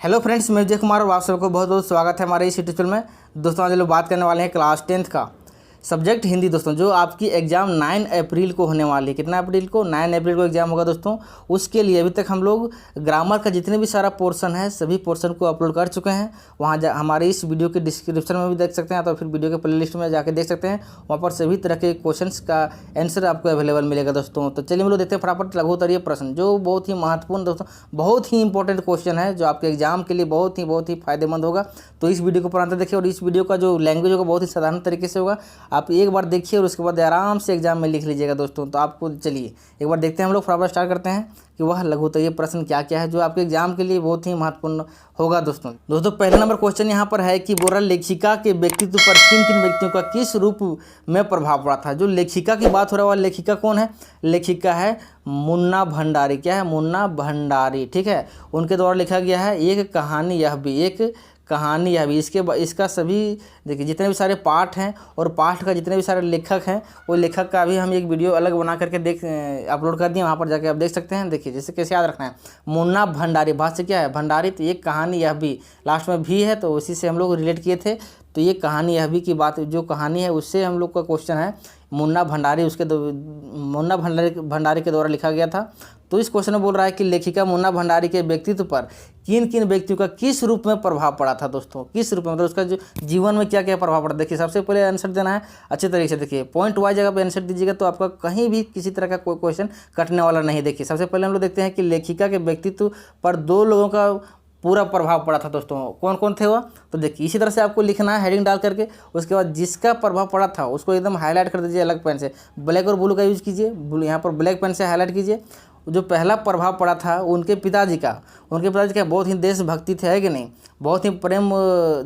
Hello friends, मैं विजय कुमार और आप सबको बहुत बहुत स्वागत है हमारे इस यूट्यूब चैनल में। दोस्तों आज लोग बात करने वाले हैं क्लास 10th का सब्जेक्ट हिंदी। दोस्तों जो आपकी एग्ज़ाम 9 अप्रैल को होने वाली है। कितना अप्रैल को? 9 अप्रैल को एग्ज़ाम होगा दोस्तों। उसके लिए अभी तक हम लोग ग्रामर का जितने भी सारा पोर्शन है सभी पोर्शन को अपलोड कर चुके हैं। वहाँ हमारे इस वीडियो के डिस्क्रिप्शन में भी देख सकते हैं, तो फिर वीडियो के प्लेलिस्ट में जाकर देख सकते हैं। वहाँ पर सभी तरह के क्वेश्चंस का आंसर आपको अवेलेबल मिलेगा दोस्तों। तो चलिए हम लोग देखते हैं फटाफट लघु उत्तरीय प्रश्न, जो बहुत ही महत्वपूर्ण दोस्तों, बहुत ही इंपॉर्टेंट क्वेश्चन है, जो आपके एग्जाम के लिए बहुत ही फायदेमंद होगा। तो इस वीडियो को पूरा अंत तक देखिए, और इस वीडियो का जो लैंग्वेज होगा बहुत ही साधारण तरीके से होगा। आप एक बार देखिए और उसके बाद आराम से एग्जाम में लिख लीजिएगा दोस्तों। तो आपको चलिए एक बार देखते हैं, हम लोग फटाफट स्टार्ट करते हैं कि वह लघु उत्तरीय प्रश्न क्या क्या है जो आपके एग्जाम के लिए बहुत ही महत्वपूर्ण होगा दोस्तों। पहला नंबर क्वेश्चन यहाँ पर है कि बोरा लेखिका के व्यक्तित्व पर किन किन व्यक्तियों का किस रूप में प्रभाव पड़ा था। जो लेखिका की बात हो रहा है वह लेखिका कौन है? लेखिका है मुन्ना भंडारी। क्या है? मुन्ना भंडारी। ठीक है, उनके द्वारा लिखा गया है एक कहानी यह भी, एक कहानी यह भी। इसका सभी देखिए जितने भी सारे पाठ हैं और पाठ का जितने भी सारे लेखक हैं, वो लेखक का भी हम एक वीडियो अलग बना करके अपलोड कर दिए, वहाँ पर जाके आप देख सकते हैं। देखिए जैसे कैसे याद रखना है, मुन्ना भंडारी, भाष्य क्या है? भंडारी। तो एक कहानी यह भी, लास्ट में भी है तो उसी से हम लोग रिलेट किए थे। तो ये कहानी यह भी की बात, जो कहानी है उससे हम लोग का क्वेश्चन है। मुन्ना भंडारी, मुन्ना भंडारी के द्वारा लिखा गया था। तो इस क्वेश्चन में बोल रहा है कि लेखिका मुन्ना भंडारी के व्यक्तित्व पर किन किन व्यक्तियों का किस रूप में प्रभाव पड़ा था दोस्तों। किस रूप में, मतलब उसका जो जीवन में क्या क्या प्रभाव पड़ा। देखिए सबसे पहले आंसर देना है अच्छे तरीके से। देखिए पॉइंट वाइज जगह पे आंसर दीजिएगा तो आपका कहीं भी किसी तरह का कोई क्वेश्चन कटने वाला नहीं। देखिए सबसे पहले हम लोग देखते हैं कि लेखिका के व्यक्तित्व पर दो लोगों का पूरा प्रभाव पड़ा था दोस्तों। कौन कौन थे वह? तो देखिए इसी तरह से आपको लिखना है हेडिंग डाल करके। उसके बाद जिसका प्रभाव पड़ा था उसको एकदम हाईलाइट कर दीजिए अलग पेन से। ब्लैक और ब्लू का यूज कीजिए, यहाँ पर ब्लैक पेन से हाईलाइट कीजिए। जो पहला प्रभाव पड़ा था उनके पिताजी का बहुत ही देशभक्ति थे, है कि नहीं? बहुत ही प्रेम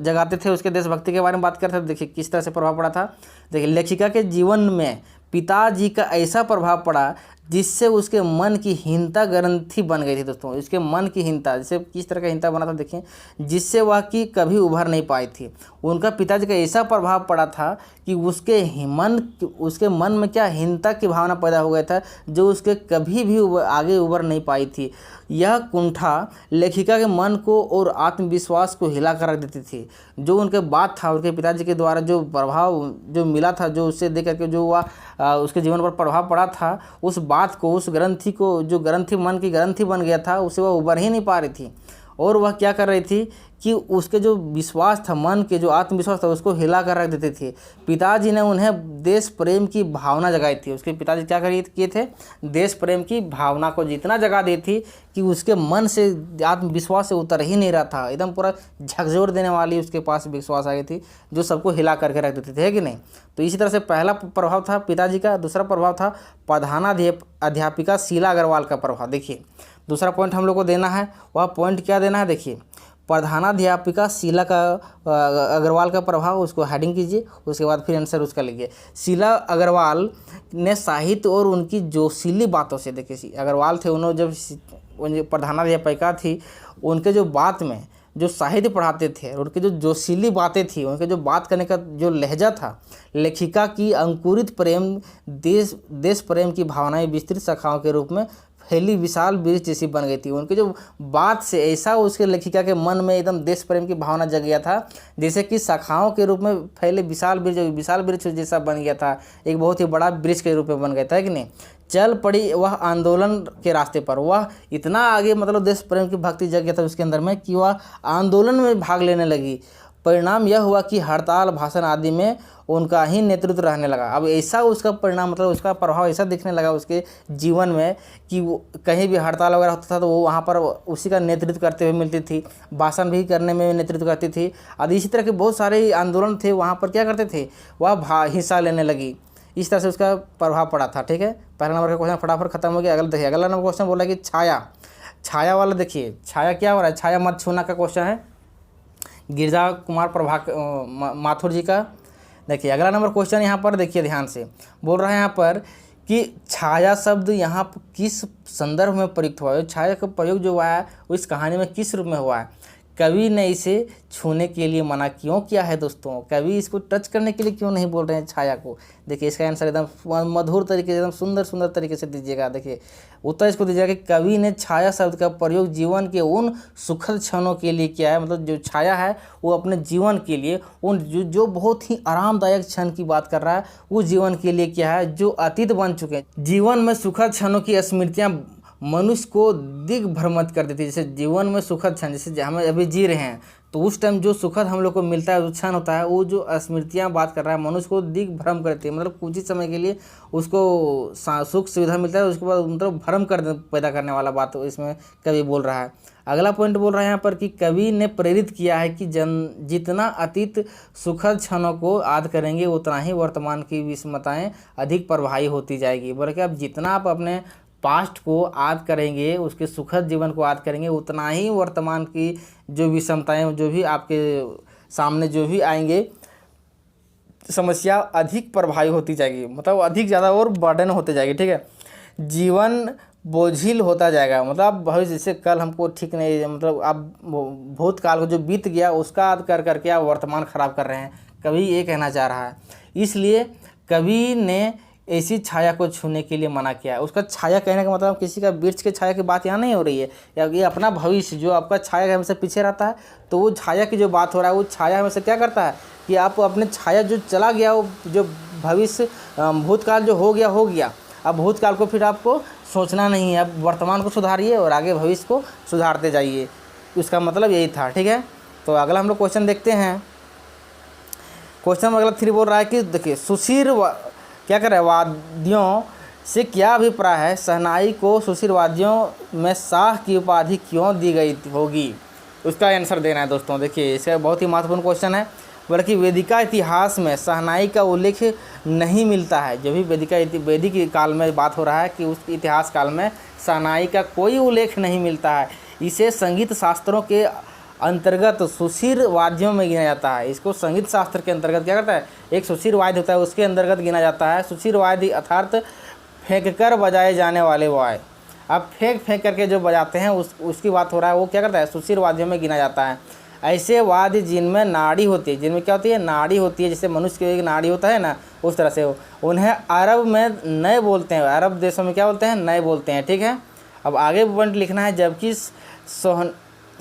जगाते थे, उसके देशभक्ति के बारे में बात करते थे। देखिए किस तरह से प्रभाव पड़ा था। देखिए लेखिका के जीवन में पिताजी का ऐसा प्रभाव पड़ा जिससे उसके मन की हीनता ग्रंथि बन गई थी दोस्तों। इसके मन की हीनता, जैसे किस तरह का हीनता बना था देखिए, जिससे वह कि कभी उभर नहीं पाई थी। उनका पिताजी का ऐसा प्रभाव पड़ा था कि उसके मन में क्या हीनता की भावना पैदा हो गया था, जो उसके कभी भी आगे उभर नहीं पाई थी। यह कुंठा लेखिका के मन को और आत्मविश्वास को हिला कर रख देती थी। जो उनके बात था, उनके पिताजी के द्वारा जो प्रभाव जो मिला था, जो उससे देख करके जो हुआ उसके जीवन पर प्रभाव पड़ा था, उस बात को, उस ग्रंथि को, जो ग्रंथि मन की ग्रंथि बन गया था, उसे वह उभर ही नहीं पा रही थी। और वह क्या कर रही थी कि उसके जो विश्वास था, मन के जो आत्मविश्वास था, उसको हिला कर रख देते थे। पिताजी ने उन्हें देश प्रेम की भावना जगाई थी। उसके पिताजी क्या किए थे? देश प्रेम की भावना को जितना जगा दी थी कि उसके मन से आत्मविश्वास से उतर ही नहीं रहा था। एकदम पूरा झकझोर देने वाली उसके पास विश्वास आ गई थी, जो सबको हिला करके रख देते थे, है कि नहीं? तो इसी तरह से पहला प्रभाव था पिताजी का। दूसरा प्रभाव था प्रधानाध्यापिका शीला अग्रवाल का प्रभाव। देखिए दूसरा पॉइंट हम लोग को देना है, वह पॉइंट क्या देना है? देखिए प्रधानाध्यापिका शीला अग्रवाल का प्रभाव, उसको हेडिंग कीजिए। उसके बाद फिर आंसर उसका लिखिए। शीला अग्रवाल ने साहित्य और उनकी जोशीली बातों से, देखिए अग्रवाल थे, उन्होंने जब प्रधानाध्यापिका थी, उनके जो बात में जो साहित्य पढ़ाते थे, उनके जो जोशीली बातें थी, उनके जो बात करने का जो लहजा था, लेखिका की अंकुरित प्रेम देश प्रेम की भावनाएं विस्तृत शाखाओं के रूप में फैली विशाल वृक्ष जैसी बन गई थी। उनके जो बात से ऐसा उसके लेखिका के मन में एकदम देश प्रेम की भावना जग गया था, जैसे कि शाखाओं के रूप में फैले विशाल वृक्ष जैसा बन गया था। एक बहुत ही बड़ा वृक्ष के रूप में बन गया था, है कि नहीं? चल पड़ी वह आंदोलन के रास्ते पर। वह इतना आगे, मतलब देश प्रेम की भक्ति जग गया था उसके अंदर में कि वह आंदोलन में भाग लेने लगी। परिणाम यह हुआ कि हड़ताल, भाषण आदि में उनका ही नेतृत्व रहने लगा। अब ऐसा उसका परिणाम, मतलब उसका प्रभाव ऐसा दिखने लगा उसके जीवन में कि वो कहीं भी हड़ताल वगैरह होता था तो वो वहाँ पर उसी का नेतृत्व करते हुए मिलती थी। भाषण भी करने में नेतृत्व करती थी। आदि इसी तरह के बहुत सारे आंदोलन थे, वहाँ पर क्या करते थे, वह हिस्सा लेने लगी। इस तरह से उसका प्रभाव पड़ा था। ठीक है, पहला नंबर का क्वेश्चन फटाफट खत्म हो गया। अगला देखिए, अगला नंबर क्वेश्चन बोला कि छाया वाला। देखिए छाया क्या हो रहा है? छाया मत छूना का क्वेश्चन है, गिरजा कुमार माथुर जी का। देखिए अगला नंबर क्वेश्चन यहाँ पर देखिए ध्यान से, बोल रहा है यहाँ पर कि छाया शब्द यहाँ किस संदर्भ में प्रयुक्त हुआ है। छाया का प्रयोग जो हुआ है वो इस कहानी में किस रूप में हुआ है? कवि ने इसे छूने के लिए मना क्यों किया है दोस्तों? कवि इसको टच करने के लिए क्यों नहीं बोल रहे हैं छाया को? देखिए इसका आंसर एकदम मधुर तरीके से, एकदम सुंदर सुंदर तरीके से दीजिएगा। देखिए उत्तर इसको दीजिएगा कि कवि ने छाया शब्द का प्रयोग जीवन के उन सुखद क्षणों के लिए किया है। मतलब जो छाया है वो अपने जीवन के लिए उन जो बहुत ही आरामदायक क्षण की बात कर रहा है, वो जीवन के लिए किया है जो अतीत बन चुके हैं। जीवन में सुखद क्षणों की स्मृतियाँ मनुष्य को दिग्भ्रमित कर देती है। जैसे जीवन में सुखद क्षण, जैसे हम अभी जी रहे हैं, तो उस टाइम जो सुखद हम लोग को मिलता है, जो क्षण होता है, वो जो स्मृतियाँ बात कर रहा है, मनुष्य को दिग्भ्रम करती है। मतलब कुछ ही समय के लिए उसको सुख सुविधा मिलता है, उसके बाद मतलब भ्रम पैदा करने वाला बात इसमें कवि बोल रहा है। अगला पॉइंट बोल रहा है यहाँ पर कि कवि ने प्रेरित किया है कि जितना अतीत सुखद क्षणों को याद करेंगे उतना ही वर्तमान की विषमताएं अधिक प्रभावी होती जाएगी। बोले कि अब जितना आप अपने पास्ट को याद करेंगे, उसके सुखद जीवन को याद करेंगे, उतना ही वर्तमान की जो विषमताएं, जो भी आपके सामने जो भी आएंगे समस्या, अधिक प्रभावी होती जाएगी। मतलब अधिक ज़्यादा और बर्डन होते जाएगी। ठीक है, जीवन बोझिल होता जाएगा। मतलब भविष्य, जैसे कल हमको ठीक नहीं, मतलब आप भूतकाल को जो बीत गया उसका याद कर करके आप वर्तमान खराब कर रहे हैं, कवि ये कहना चाह रहा है। इसलिए कवि ने ऐसी छाया को छूने के लिए मना किया है। उसका छाया कहने का मतलब किसी का वृक्ष के छाया की बात यहाँ नहीं हो रही है, या ये अपना भविष्य जो आपका छाया हमेशा पीछे रहता है, तो वो छाया की जो बात हो रहा है, वो छाया हमेशा क्या करता है कि आप अपने छाया जो चला गया, वो जो भविष्य भूतकाल जो हो गया, अब भूतकाल को फिर आपको सोचना नहीं है, अब वर्तमान को सुधारिए और आगे भविष्य को सुधारते जाइए। उसका मतलब यही था। ठीक है, तो अगला हम लोग क्वेश्चन देखते हैं। क्वेश्चन नंबर अगला 3 बोल रहा है कि देखिए सुशीर क्या कर रहा है, वाद्यों से क्या अभिप्राय है? शहनाई को सुशीर वाद्यों में शाह की उपाधि क्यों दी गई होगी? उसका आंसर देना है दोस्तों। देखिए इसका बहुत ही महत्वपूर्ण क्वेश्चन है। बल्कि वेदिका इतिहास में शहनाई का उल्लेख नहीं मिलता है। जो भी वैदिक काल में बात हो रहा है कि उस इतिहास काल में शहनाई का कोई उल्लेख नहीं मिलता है। इसे संगीत शास्त्रों के अंतर्गत सुशीर वाद्यों में गिना जाता है। इसको संगीत शास्त्र के अंतर्गत क्या करता है, एक सुशीर वाद्य होता है, उसके अंतर्गत गिना जाता है। सुशीर वाद्य अर्थात फेंक कर बजाए जाने वाले वाद्य। अब फेंक करके जो बजाते हैं उसकी बात हो रहा है, वो क्या करता है, सुशीर वाद्यों में गिना जाता है। ऐसे वाद्य जिनमें नाड़ी होती है, जिनमें क्या होती है, नाड़ी होती है, जैसे मनुष्य की एक नाड़ी होता है ना, उस तरह से उन्हें अरब में नए बोलते हैं। अरब देशों में क्या बोलते हैं, नए बोलते हैं। ठीक है, अब आगे पॉइंट लिखना है। जबकि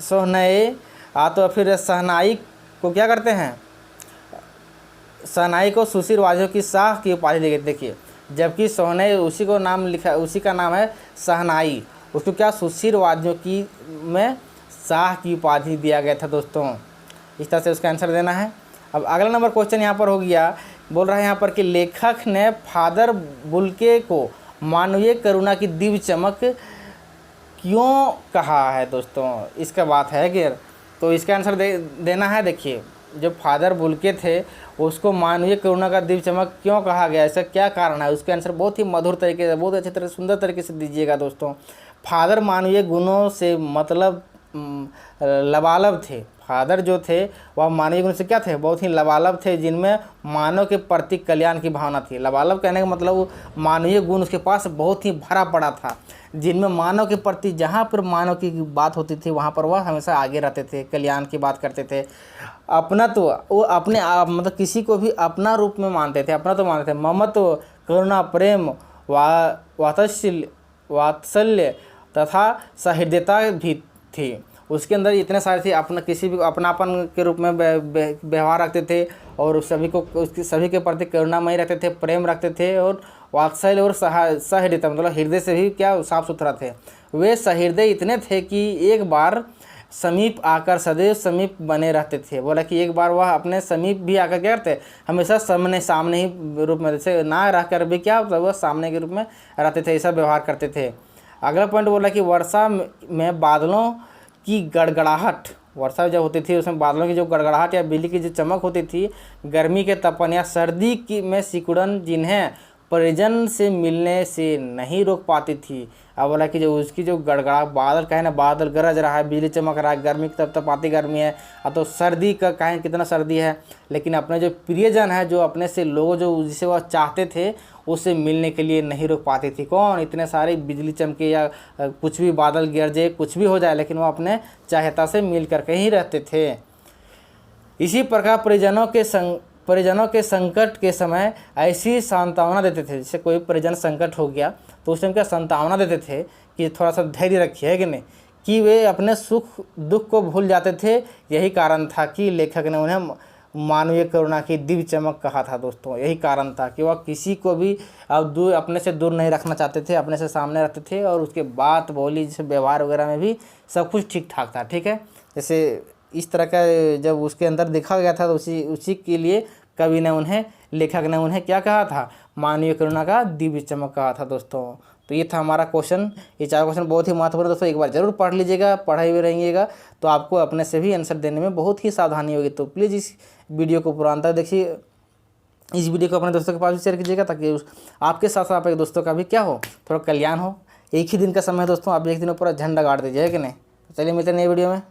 सोहनए तो फिर शहनाई को क्या करते हैं, शहनाई को सुशीर वाद्यों की शाह की उपाधि दी गई। देखिए जबकि सोहनए उसी को नाम लिखा, उसी का नाम है शहनाई, उसको क्या सुशीर वाद्यों की में शाह की उपाधि दिया गया था दोस्तों। इस तरह से उसका आंसर देना है। अब अगला नंबर क्वेश्चन यहाँ पर हो गया, बोल रहा है यहाँ पर कि लेखक ने फादर बुल्के को मानवीय करुणा की दिव्य चमक क्यों कहा है दोस्तों? इसका बात है कि तो इसका आंसर देना है। देखिए जो फादर बुल्के थे उसको मानवीय करुणा का दिव्य चमक क्यों कहा गया, ऐसा क्या कारण है? उसके आंसर बहुत ही मधुर तरीके से, बहुत अच्छे तरह सुंदर तरीके से दीजिएगा दोस्तों। फादर मानवीय गुणों से मतलब लबालब थे। फादर जो थे वह मानवीय गुण से क्या थे, बहुत ही लबालब थे, जिनमें मानव के प्रति कल्याण की भावना थी। लबालब कहने का मतलब मानवीय गुण उसके पास बहुत ही भरा पड़ा था, जिनमें मानव के प्रति, जहाँ पर मानव की बात होती थी वहाँ पर वह हमेशा आगे रहते थे, कल्याण की बात करते थे। अपना तो वो अपने आप मतलब किसी को भी अपना रूप में मानते थे, अपना तो मानते थे। ममत्व, करुणा, प्रेम, वात्सल्य तथा सहृदयता भी थी उसके अंदर। इतने सारे थे, अपना किसी भी अपनापन के रूप में व्यवहार रखते थे, और सभी के प्रति करुणामयी रखते थे, प्रेम रखते थे, और वात्सल्य और सहृदयता मतलब हृदय से भी क्या साफ सुथरा थे। वे सहृदय इतने थे कि एक बार समीप आकर सदैव समीप बने रहते थे। बोला कि एक बार वह अपने समीप भी आकर क्या करते, हमेशा सामने ही रूप में, जैसे ना रह कर भी क्या वह सामने के रूप में रहते थे, ऐसा व्यवहार करते थे। अगला पॉइंट बोला कि वर्षा में बादलों की गड़गड़ाहट, वर्षा जब होती थी उसमें बादलों की जो गड़गड़ाहट या बिजली की जो चमक होती थी, गर्मी के तपन या सर्दी की में सिकुड़न, जिन्हें परिजन से मिलने से नहीं रोक पाती थी। अब बोला कि जो उसकी जो गड़गड़ा, बादल कहे ना, बादल गरज रहा है, बिजली चमक रहा है, गर्मी की तपतपाती गर्मी है, अब तो सर्दी का कहें कितना सर्दी है, लेकिन अपने जो प्रियजन है, जो अपने से लोग जो जिसे वह चाहते थे, उससे मिलने के लिए नहीं रुक पाती थी। कौन? इतने सारे बिजली चमके या कुछ भी बादल गरजे, कुछ भी हो जाए, लेकिन वो अपने चाहता से मिल करके ही रहते थे। इसी प्रकार परिजनों के संकट के समय ऐसी सांत्वना देते थे। जैसे कोई परिजन संकट हो गया तो उस टाइम क्या सांत्वना देते थे कि थोड़ा सा धैर्य रखिए, है कि नहीं, कि वे अपने सुख दुख को भूल जाते थे। यही कारण था कि लेखक ने उन्हें मानवीय करुणा की दिव्य चमक कहा था दोस्तों। यही कारण था कि वह किसी को भी अब अपने से दूर नहीं रखना चाहते थे, अपने से सामने रखते थे, और उसके बात बोली जैसे व्यवहार वगैरह में भी सब कुछ ठीक ठाक था। ठीक है, जैसे इस तरह का जब उसके अंदर देखा गया था तो उसी के लिए कवि ने उन्हें, लेखक ने उन्हें क्या कहा था? मानवीय करुणा का दिव्य चमक कहा था दोस्तों। तो ये था हमारा क्वेश्चन। ये 4 क्वेश्चन बहुत ही महत्वपूर्ण है दोस्तों, एक बार जरूर पढ़ लीजिएगा, पढ़ाई हुए रहिएगा तो आपको अपने से भी आंसर देने में बहुत ही सावधानी होगी। तो प्लीज़ इस वीडियो को पूरा अंत तक देखिए, इस वीडियो को अपने दोस्तों के पास भी शेयर कीजिएगा ताकि आपके साथ साथ आपके दोस्तों का भी क्या हो, थोड़ा कल्याण हो। एक ही दिन का समय है दोस्तों, आप एक दिन पूरा झंडा गाड़ दीजिए, है कि नहीं। चलिए मिलते हैं नई वीडियो में।